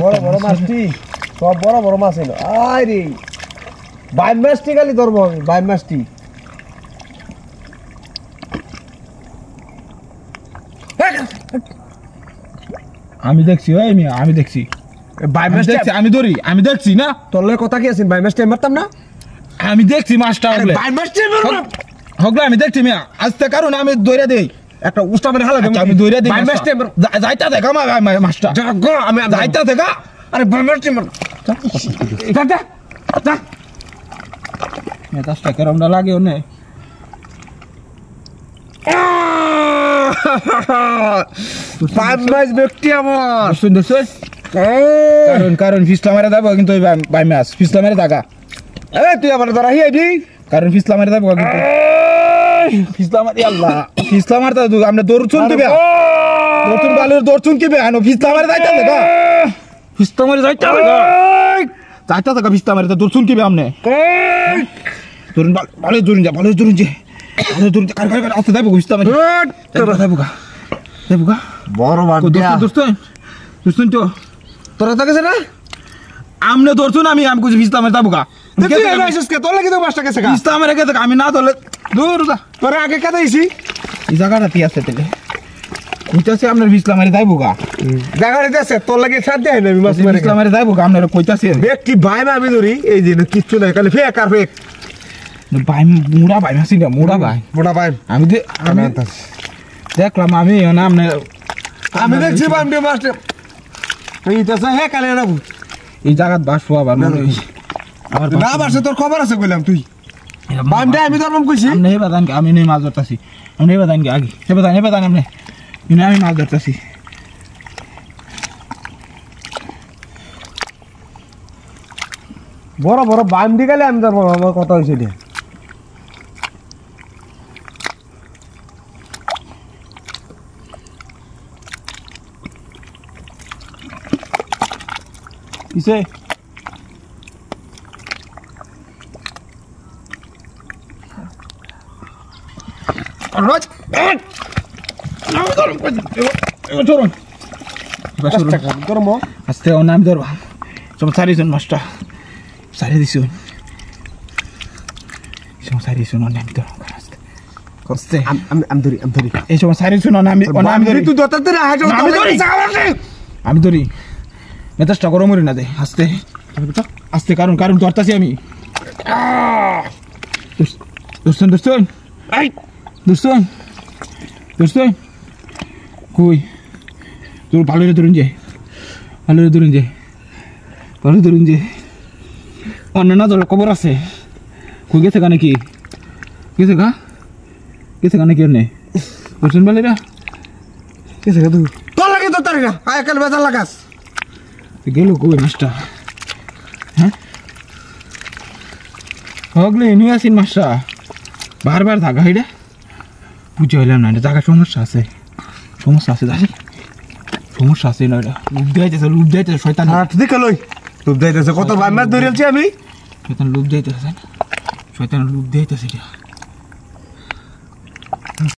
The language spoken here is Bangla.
বড় বড় মাছটি সব বড় বড় মাছ এলো আরে বাইম মাছটি খালি ধরবো আমি বাইম মাছটি আমি দেখছি ওই আমি দেখছি বাইম মাছ দেখছি আমি দেখছি না তোর লগে কথা কি আছেন বাইম মাছটি মারতাম না আমি দেখছি মাছটা হগলে বাইম মাছটি মারলাম হগলে আমি দেখছি মিয়া আজকে কারণ আমি দইরা দেই একটা উস্তা মেরে হালা আমি দইরা দেই বাইম মাছটি যাইতা দেখা মাছটা জাগো আমি যাইতা দেখা আরে বাইম মাছটি মার যা যা যা মেজাজটা কেরম না লাগে ওনে বাইম মাছ ব্যক্তি আমার সুন্দর কারণ ফিসলা মারে যাবো কিন্তু বাই মাছ ফিসলা মারে থাকা তুই আমার ধরা হিয়াই দি কারণ ফিসলা মারে যাবো কিন্তু ফিসলা মারি আল্লাহ ফিসলা মারতে আমরা দৌড় চুনতে বে নতুন বালুর দৌড় চুনকে বে আনো ফিসলা মারে যাইতে দেখা ফিসলা মারে যাইতে দেখা যাইতে দেখা ফিসলা মারে দৌড় চুনকে বে আমনে দৌড়ুন ভালো দৌড়ুন যা কার আসতে যাবো ফিসলা মারে যাবো গা বড় বাড়িয়া দোস্ত তো তোরা তো গেছে না আমনে দৌড়ছুন আমি কুছ ফিসলা মারে যাবো গা তুই এলাইছিস কে তোর লাগি তো মাছটা গেছে ফিসলা মারে গেছে আমি না তোলে দূর যা তোরা আগে কে দিয়েছি এই জায়গাটা কি আছে তেলে কইতাছে আপনার ফিসলা মারে যাইবো গা জায়গাটা আছে তোর লাগি ছাড় দেয় না আমি মাছ মারে ফিসলা মারে যাইবো গা আপনার কইতাছে ব্যক্তি ভাই না আমি ধরি এই দিন কিচ্ছু নাই খালি ফেক আর ফেক ভাই মুড়া ভাই মাসি না মুড়া ভাই মোটা ভাই আমি দেখলাম আমি না আমি দেখছি বাম দিয়ে মাছটা এইটাছে হে কালে না এই জায়গাত বাসবো আবার মনে আবার না বাসে তোর খবর আছে কইলাম তুই বাম দিয়ে আমি ধরবাম কইছি আমি হে বাদান আমি নেই মাছ ধরতাছি আমি হে বাদান আগে হে বাদান আমি আমি মাছ ধরতাছি বড় বড় বাম দিয়ে গেলে আমি ধরবো আমার কথা হইছে রে কিসে রোজ আস্তে ও নাম ধরবা সব সারিছুন মাছটা সারি দিছুন সব সারিছুন নাম ধর কস্তে আমি ধরি এই সব সারিছুন আমি ধরি তুই দতাতে না হাজো আমি ধরি মেজাজটা গরম হরি না দে আস্তে আস্তে কারণ ধরতাছি আমি দোস্ত কই তোর ভালো ধরুন যে অন্য না তোর খবর আছে কই গেছে কানে কি গেছে কানে কি নে বুঝছেন বালিরা গেছে গা তুই তোর লাগে তো তারি না আয় কাল বেজার লাগাস গেল কই মাছটা হ্যাঁ হগলে নিয়ে আসিন মাছটা বারবার থাকা হইডা বুঝে হইলাম না জায়গা সমস্যা আছে দাদি সমস্যা আছে না এটা লুপ দিয়েছে শয়তান দেখে লই লুপ দিয়েছে কত ভাই মাছ ধরেছি আমি শয়তান লুপ দিয়েছে